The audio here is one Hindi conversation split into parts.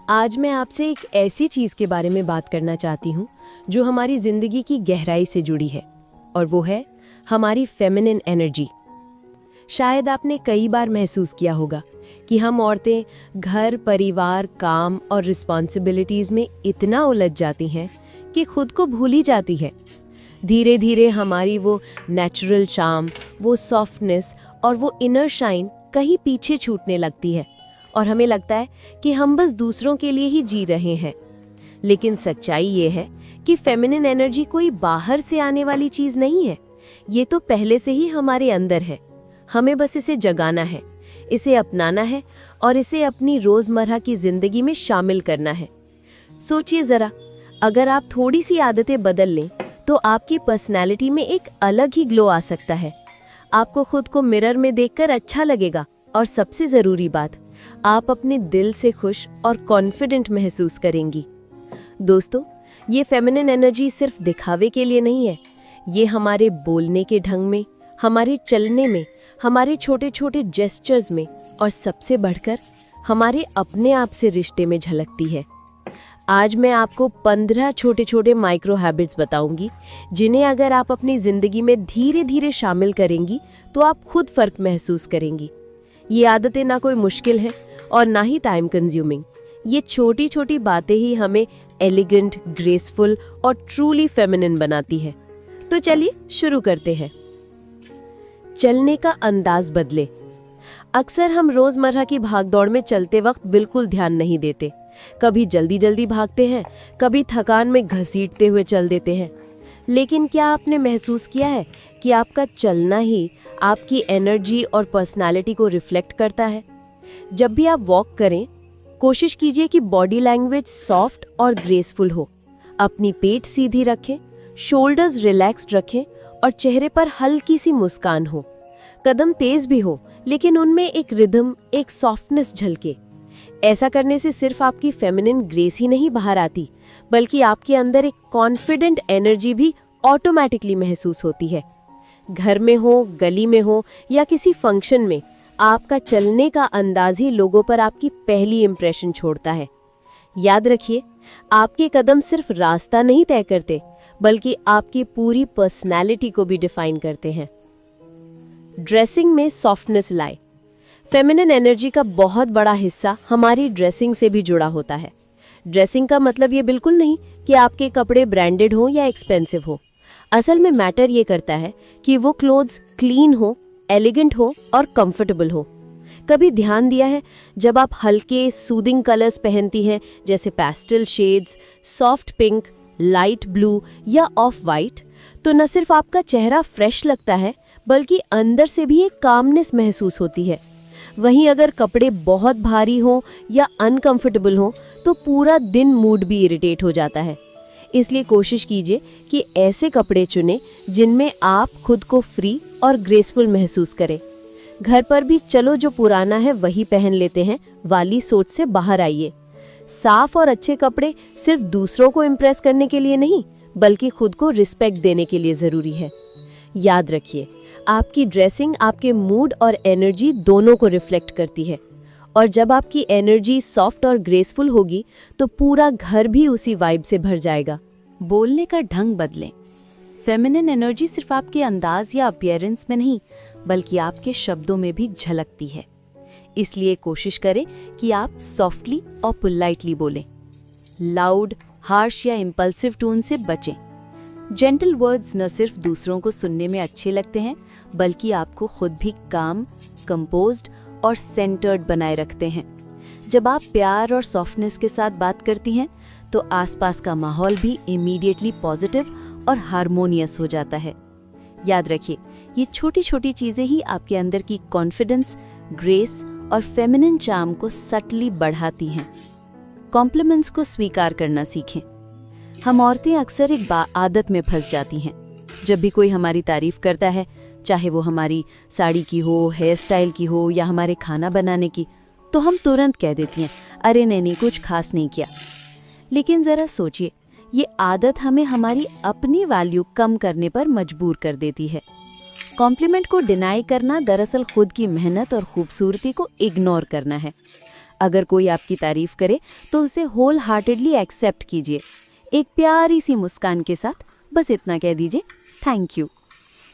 आज मैं आपसे एक ऐसी चीज़ के बारे में बात करना चाहती हूँ जो हमारी ज़िंदगी की गहराई से जुड़ी है, और वो है हमारी फेमिनिन एनर्जी। शायद आपने कई बार महसूस किया होगा कि हम औरतें घर, परिवार, काम और रिस्पॉन्सिबिलिटीज़ में इतना उलझ जाती हैं कि खुद को भूल ही जाती है। धीरे धीरे हमारी वो नेचुरल चार्म, वो सॉफ्टनेस और वो इनर शाइन कहीं पीछे छूटने लगती है, और हमें लगता है कि हम बस दूसरों के लिए ही जी रहे हैं। लेकिन सच्चाई ये है कि फेमिनिन एनर्जी कोई बाहर से आने वाली चीज़ नहीं है, ये तो पहले से ही हमारे अंदर है। हमें बस इसे जगाना है, इसे अपनाना है और इसे अपनी रोज़मर्रा की ज़िंदगी में शामिल करना है। सोचिए ज़रा, अगर आप थोड़ी सी आदतें बदल लें तो आपकी पर्सनैलिटी में एक अलग ही ग्लो आ सकता है। आपको खुद को मिरर में देखकर अच्छा लगेगा, और सबसे ज़रूरी बात, आप अपने दिल से खुश और कॉन्फिडेंट महसूस करेंगी। दोस्तों, ये फेमिनिन एनर्जी सिर्फ दिखावे के लिए नहीं है, ये हमारे बोलने के ढंग में, हमारे चलने में, हमारे छोटे छोटे जेस्चर्स में, और सबसे बढ़कर हमारे अपने आप से रिश्ते में झलकती है। आज मैं आपको 15 छोटे छोटे माइक्रो हैबिट्स बताऊंगी, जिन्हें अगर आप अपनी ज़िंदगी में धीरे धीरे शामिल करेंगी तो आप खुद फ़र्क महसूस करेंगी। ये आदतें ना कोई मुश्किल हैं और ना ही टाइम कंज्यूमिंग। ये छोटी छोटी बातें ही हमें एलिगेंट, ग्रेसफुल और ट्रूली फेमिनिन बनाती है। तो चलिए शुरू करते हैं। चलने का अंदाज बदले। अक्सर हम रोज़मर्रा की भागदौड़ में चलते वक्त बिल्कुल ध्यान नहीं देते। कभी जल्दी जल्दी भागते हैं, कभी थकान में घसीटते हुए चल देते हैं। लेकिन क्या आपने महसूस किया है कि आपका चलना ही आपकी एनर्जी और पर्सनालिटी को रिफ्लेक्ट करता है? जब भी आप वॉक करें, कोशिश कीजिए कि बॉडी लैंग्वेज सॉफ्ट और ग्रेसफुल हो। अपनी पेट सीधी रखें, शोल्डर्स रिलैक्स्ड रखें और चेहरे पर हल्की सी मुस्कान हो। कदम तेज भी हो, लेकिन उनमें एक रिदम, एक सॉफ्टनेस झलके। ऐसा करने से सिर्फ आपकी फेमिनिन ग्रेस ही नहीं बाहर आती, बल्कि आपके अंदर एक कॉन्फिडेंट एनर्जी भी ऑटोमेटिकली महसूस होती है। घर में हो, गली में हो या किसी फंक्शन में, आपका चलने का अंदाज ही लोगों पर आपकी पहली इंप्रेशन छोड़ता है। याद रखिए, आपके कदम सिर्फ रास्ता नहीं तय करते, बल्कि आपकी पूरी पर्सनैलिटी को भी डिफाइन करते हैं। ड्रेसिंग में सॉफ्टनेस लाए। फेमिनिन एनर्जी का बहुत बड़ा हिस्सा हमारी ड्रेसिंग से भी जुड़ा होता है। ड्रेसिंग का मतलब ये बिल्कुल नहीं कि आपके कपड़े ब्रांडेड हो या एक्सपेंसिव हो। असल में मैटर ये करता है कि वो क्लोथ्स क्लीन हो, एलिगेंट हो और कंफर्टेबल हो। कभी ध्यान दिया है, जब आप हल्के सूदिंग कलर्स पहनती हैं, जैसे pastel shades, soft pink, light blue या ऑफ वाइट, तो न सिर्फ आपका चेहरा फ्रेश लगता है, बल्कि अंदर से भी एक कामनेस महसूस होती है। वहीं अगर कपड़े बहुत भारी हों या अनकंफर्टेबल हों, तो पूरा दिन मूड भी इरिटेट हो जाता है। इसलिए कोशिश कीजिए कि ऐसे कपड़े चुनें जिनमें आप खुद को फ्री और ग्रेसफुल महसूस करें। घर पर भी चलो जो पुराना है वही पहन लेते हैं वाली सोच से बाहर आइए। साफ और अच्छे कपड़े सिर्फ दूसरों को इम्प्रेस करने के लिए नहीं, बल्कि खुद को रिस्पेक्ट देने के लिए ज़रूरी है। याद रखिए, आपकी ड्रेसिंग आपके मूड और एनर्जी दोनों को रिफ्लेक्ट करती है, और जब आपकी एनर्जी सॉफ्ट और ग्रेसफुल होगी तो पूरा घर भी उसी वाइब से भर जाएगा। बोलने का ढंग बदलें। फेमिनिन एनर्जी सिर्फ आपके अंदाज या अपीयरेंस में नहीं, बल्कि आपके शब्दों में भी झलकती है। इसलिए कोशिश करें कि आप सॉफ्टली और पोलाइटली बोलें। लाउड, हार्श या इम्पल्सिव टोन से बचें। जेंटल वर्ड्स न सिर्फ दूसरों को सुनने में अच्छे लगते हैं, बल्कि आपको खुद भी काम, कंपोज्ड और सेंटर्ड बनाए रखते हैं। जब आप प्यार और सॉफ्टनेस के साथ बात करती हैं, तो आसपास का माहौल भी इमीडिएटली पॉजिटिव और हार्मोनियस हो जाता है। याद रखिए, ये छोटी छोटी चीज़ें ही आपके अंदर की कॉन्फिडेंस, ग्रेस और फेमिनिन चार्म को सटली बढ़ाती हैं। कॉम्प्लीमेंट्स को स्वीकार करना सीखें। हम औरतें अक्सर एक आदत में फंस जाती हैं। जब भी कोई हमारी तारीफ करता है, चाहे वो हमारी साड़ी की हो, हेयर स्टाइल की हो या हमारे खाना बनाने की, तो हम तुरंत कह देती हैं, अरे नहीं, कुछ खास नहीं किया। लेकिन ज़रा सोचिए, ये आदत हमें हमारी अपनी वैल्यू कम करने पर मजबूर कर देती है। कॉम्प्लीमेंट को डिनाई करना दरअसल खुद की मेहनत और खूबसूरती को इग्नोर करना है। अगर कोई आपकी तारीफ करे तो उसे होल हार्टेडली एक्सेप्ट कीजिए। एक प्यारी सी मुस्कान के साथ बस इतना कह दीजिए, थैंक यू।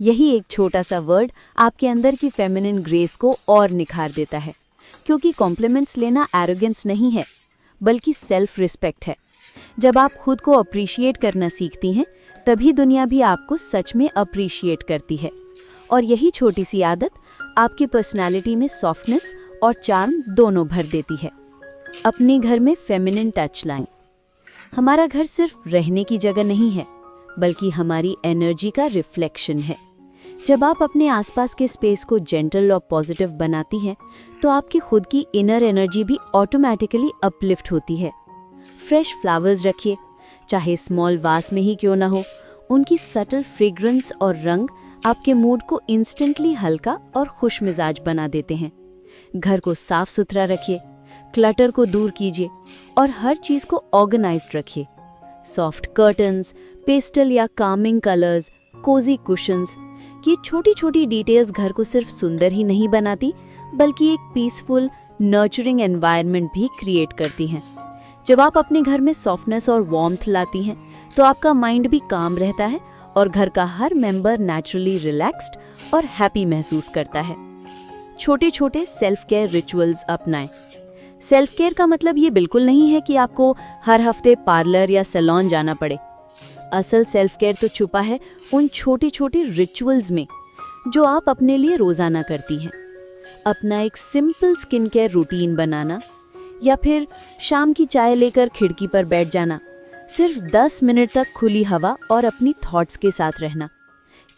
यही एक छोटा सा वर्ड आपके अंदर की फेमिनिन ग्रेस को और निखार देता है, क्योंकि कॉम्प्लीमेंट्स लेना एरोगेंस नहीं है, बल्कि सेल्फ रिस्पेक्ट है। जब आप खुद को अप्रिशिएट करना सीखती हैं, तभी दुनिया भी आपको सच में अप्रिशिएट करती है। और यही छोटी सी आदत आपकी पर्सनालिटी में सॉफ्टनेस और चार्म दोनों भर देती है। अपने घर में फेमिनिन टच लाएं। हमारा घर सिर्फ रहने की जगह नहीं है, बल्कि हमारी एनर्जी का रिफ्लेक्शन है। जब आप अपने आसपास के स्पेस को जेंटल और पॉजिटिव बनाती हैं, तो आपकी खुद की इनर एनर्जी भी ऑटोमेटिकली अपलिफ्ट होती है। फ्रेश फ्लावर्स रखिए, चाहे स्मॉल वास में ही क्यों ना हो। उनकी सटल फ्रेग्रेंस और रंग आपके मूड को इंस्टेंटली हल्का और खुश मिजाज बना देते हैं। घर को साफ सुथरा रखिए, क्लटर को दूर कीजिए और हर चीज़ को ऑर्गेनाइज्ड रखिए। सॉफ्ट कर्टन्स, पेस्टल या कामिंग कलर्स, कोजी कुशन्स, ये छोटी छोटी डिटेल्स घर को सिर्फ सुंदर ही नहीं बनाती, बल्कि एक पीसफुल, नर्चरिंग एनवायरनमेंट भी क्रिएट करती हैं। जब आप अपने घर में सॉफ्टनेस और वार्मथ लाती हैं, तो आपका माइंड भी काम रहता है और घर का हर मेंबर नेचुरली रिलैक्स्ड और हैप्पी महसूस करता है। छोटे छोटे सेल्फ केयर रिचुअल्स अपनाएं। सेल्फ केयर का मतलब ये बिल्कुल नहीं है कि आपको हर हफ्ते पार्लर या सैलून जाना पड़े। असल सेल्फ केयर तो छुपा है उन छोटे छोटे रिचुअल्स में, जो आप अपने लिए रोजाना करती हैं। अपना एक सिंपल स्किन केयर रूटीन बनाना, या फिर शाम की चाय लेकर खिड़की पर बैठ जाना, सिर्फ 10 मिनट तक खुली हवा और अपनी थॉट्स के साथ रहना।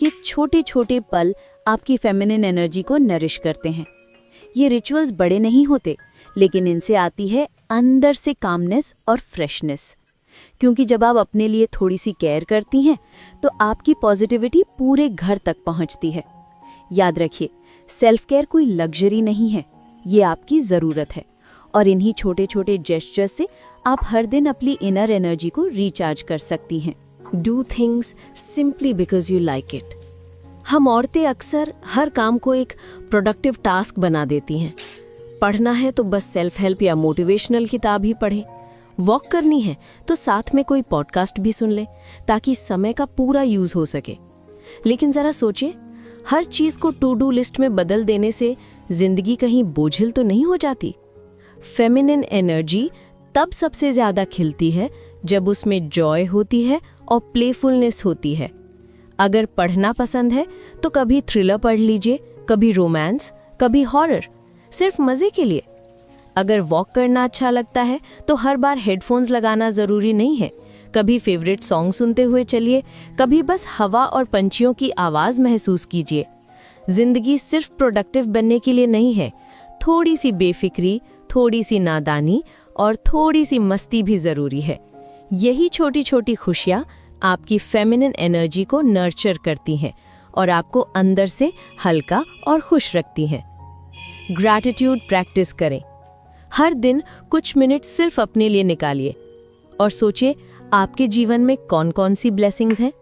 ये छोटे छोटे पल आपकी फेमिनिन एनर्जी को नरिश करते हैं। ये रिचुअल्स बड़े नहीं होते, लेकिन इनसे आती है अंदर से कामनेस और फ्रेशनेस। क्योंकि जब आप अपने लिए थोड़ी सी केयर करती हैं, तो आपकी पॉजिटिविटी पूरे घर तक पहुंचती है। याद रखिए, सेल्फ केयर कोई लग्जरी नहीं है, ये आपकी ज़रूरत है। और इन्हीं छोटे छोटे जेस्चर से आप हर दिन अपनी इनर एनर्जी को रिचार्ज कर सकती हैं। Do things simply because you like it. हम औरतें अक्सर हर काम को एक प्रोडक्टिव टास्क बना देती हैं। पढ़ना है तो बस सेल्फ हेल्प या मोटिवेशनल किताब ही पढ़ें। वॉक करनी है तो साथ में कोई पॉडकास्ट भी सुन लें, ताकि समय का पूरा यूज़ हो सके। लेकिन ज़रा सोचिए, हर चीज़ को टू डू लिस्ट में बदल देने से जिंदगी कहीं बोझिल तो नहीं हो जाती? फेमिनिन एनर्जी तब सबसे ज़्यादा खिलती है जब उसमें जॉय होती है और प्लेफुलनेस होती है। अगर पढ़ना पसंद है तो कभी थ्रिलर पढ़ लीजिए, कभी रोमांस, कभी हॉरर, सिर्फ मज़े के लिए। अगर वॉक करना अच्छा लगता है तो हर बार हेडफोन्स लगाना ज़रूरी नहीं है। कभी फेवरेट सॉन्ग सुनते हुए चलिए, कभी बस हवा और पंछियों की आवाज़ महसूस कीजिए। जिंदगी सिर्फ प्रोडक्टिव बनने के लिए नहीं है, थोड़ी सी बेफिक्री, थोड़ी सी नादानी और थोड़ी सी मस्ती भी ज़रूरी है। यही छोटी छोटी खुशियाँ आपकी फेमिनिन एनर्जी को नर्चर करती हैं और आपको अंदर से हल्का और खुश रखती हैं। ग्रैटिट्यूड प्रैक्टिस करें। हर दिन कुछ मिनट सिर्फ अपने लिए निकालिए और सोचिए आपके जीवन में कौन कौन सी ब्लेसिंग्स हैं।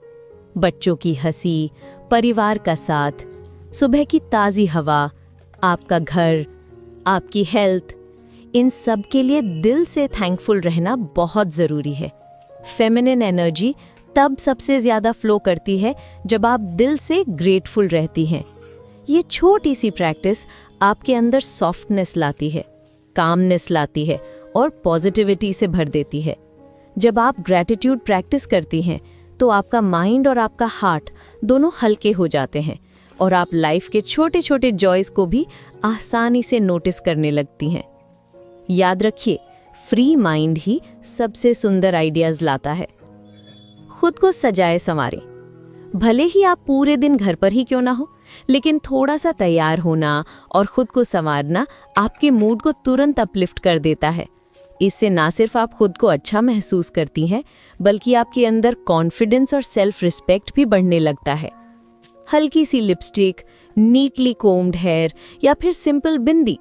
बच्चों की हंसी, परिवार का साथ, सुबह की ताज़ी हवा, आपका घर, आपकी हेल्थ, इन सब के लिए दिल से थैंकफुल रहना बहुत ज़रूरी है। फेमिनिन एनर्जी तब सबसे ज़्यादा फ्लो करती है जब आप दिल से ग्रेटफुल रहती हैं। ये छोटी सी प्रैक्टिस आपके अंदर सॉफ्टनेस लाती है, कामनेस लाती है और पॉजिटिविटी से भर देती है। जब आप ग्रैटिट्यूड प्रैक्टिस करती हैं तो आपका माइंड और आपका हार्ट दोनों हल्के हो जाते हैं और आप लाइफ के छोटे छोटे जॉयस को भी आसानी से नोटिस करने लगती हैं। याद रखिए, फ्री माइंड ही सबसे सुंदर आइडियाज़ लाता है। खुद को सजाए संवारें। भले ही आप पूरे दिन घर पर ही क्यों ना हो, लेकिन थोड़ा सा तैयार होना और खुद को संवारना आपके मूड को तुरंत अपलिफ्ट कर देता है। इससे ना सिर्फ आप खुद को अच्छा महसूस करती हैं, बल्कि आपके अंदर कॉन्फिडेंस और सेल्फ रिस्पेक्ट भी बढ़ने लगता है। हल्की सी लिपस्टिक, नीटली कोम्ड हेयर या फिर सिंपल बिंदी,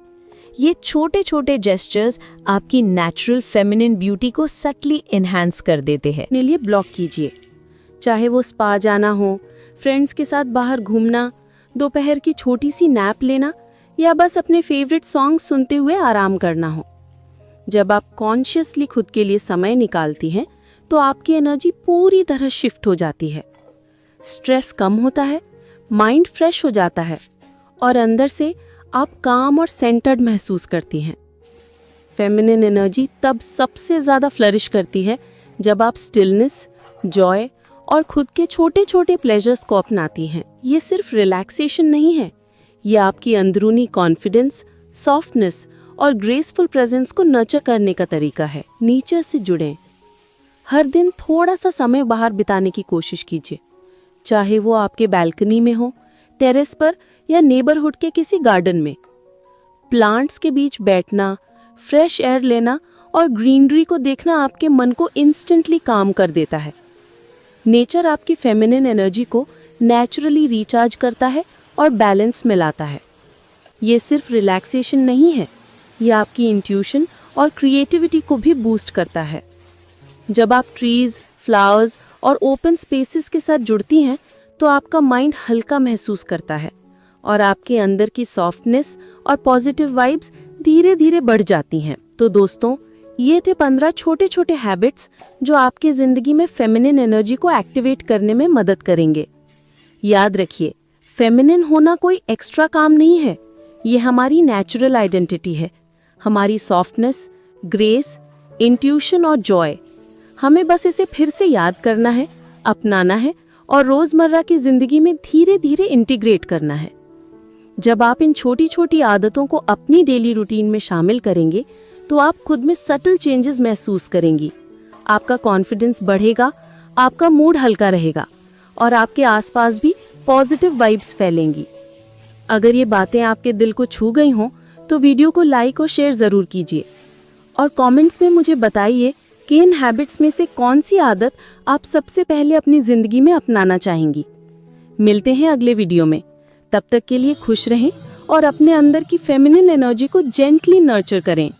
ये छोटे छोटे जेस्चर्स आपकी नेचुरल फेमिनिन ब्यूटी को सटली एनहांस कर देते हैं। अपने लिए ब्लॉक कीजिए, चाहे वो स्पा जाना हो, फ्रेंड्स के साथ बाहर घूमना, दोपहर की छोटी सी नैप लेना या बस अपने फेवरेट सॉन्ग सुनते हुए आराम करना हो। जब आप कॉन्शियसली खुद के लिए समय निकालती हैं तो आपकी एनर्जी पूरी तरह शिफ्ट हो जाती है। स्ट्रेस कम होता है, माइंड फ्रेश हो जाता है और अंदर से आप काम और सेंटर्ड महसूस करती हैं। फेमिनिन एनर्जी तब सबसे ज़्यादा फ्लरिश करती है जब आप स्टिलनेस, जॉय और खुद के छोटे छोटे प्लेजर्स को अपनाती हैं। ये सिर्फ रिलैक्सेशन नहीं है, ये आपकी अंदरूनी कॉन्फिडेंस, सॉफ्टनेस और ग्रेसफुल प्रेजेंस को नर्चर करने का तरीका है। नेचर से जुड़ें। हर दिन थोड़ा सा समय बाहर बिताने की कोशिश कीजिए, चाहे वो आपके बालकनी में हो, टेरेस पर या नेबरहुड के किसी गार्डन में। प्लांट्स के बीच बैठना, फ्रेश एयर लेना और ग्रीनरी को देखना आपके मन को इंस्टेंटली काम कर देता है। नेचर आपकी फेमिनिन एनर्जी को नेचुरली रिचार्ज करता है और बैलेंस में लाता है। ये सिर्फ रिलैक्सेशन नहीं है, ये आपकी इंट्यूशन और क्रिएटिविटी को भी बूस्ट करता है। जब आप ट्रीज, फ्लावर्स और ओपन स्पेसेस के साथ जुड़ती हैं तो आपका माइंड हल्का महसूस करता है और आपके अंदर की सॉफ्टनेस और पॉजिटिव वाइब्स धीरे धीरे बढ़ जाती हैं। तो दोस्तों, ये थे 15 छोटे छोटे हैबिट्स जो आपके ज़िंदगी में फेमिनिन एनर्जी को एक्टिवेट करने में मदद करेंगे। याद रखिए, फेमिनिन होना कोई एक्स्ट्रा काम नहीं है, ये हमारी नेचुरल आइडेंटिटी है। हमारी सॉफ्टनेस, ग्रेस, इंट्यूशन और जॉय। हमें बस इसे फिर से याद करना है, अपनाना है और रोज़मर्रा की ज़िंदगी में धीरे धीरे इंटीग्रेट करना है। जब आप इन छोटी छोटी आदतों को अपनी डेली रूटीन में शामिल करेंगे तो आप खुद में सटल चेंजेस महसूस करेंगी। आपका कॉन्फिडेंस बढ़ेगा, आपका मूड हल्का रहेगा और आपके आसपास भी पॉजिटिव वाइब्स फैलेंगी। अगर ये बातें आपके दिल को छू गई हों तो वीडियो को लाइक और शेयर ज़रूर कीजिए और कमेंट्स में मुझे बताइए कि इन हैबिट्स में से कौन सी आदत आप सबसे पहले अपनी ज़िंदगी में अपनाना चाहेंगी। मिलते हैं अगले वीडियो में। तब तक के लिए खुश रहें और अपने अंदर की फेमिनिन एनर्जी को जेंटली नर्चर करें।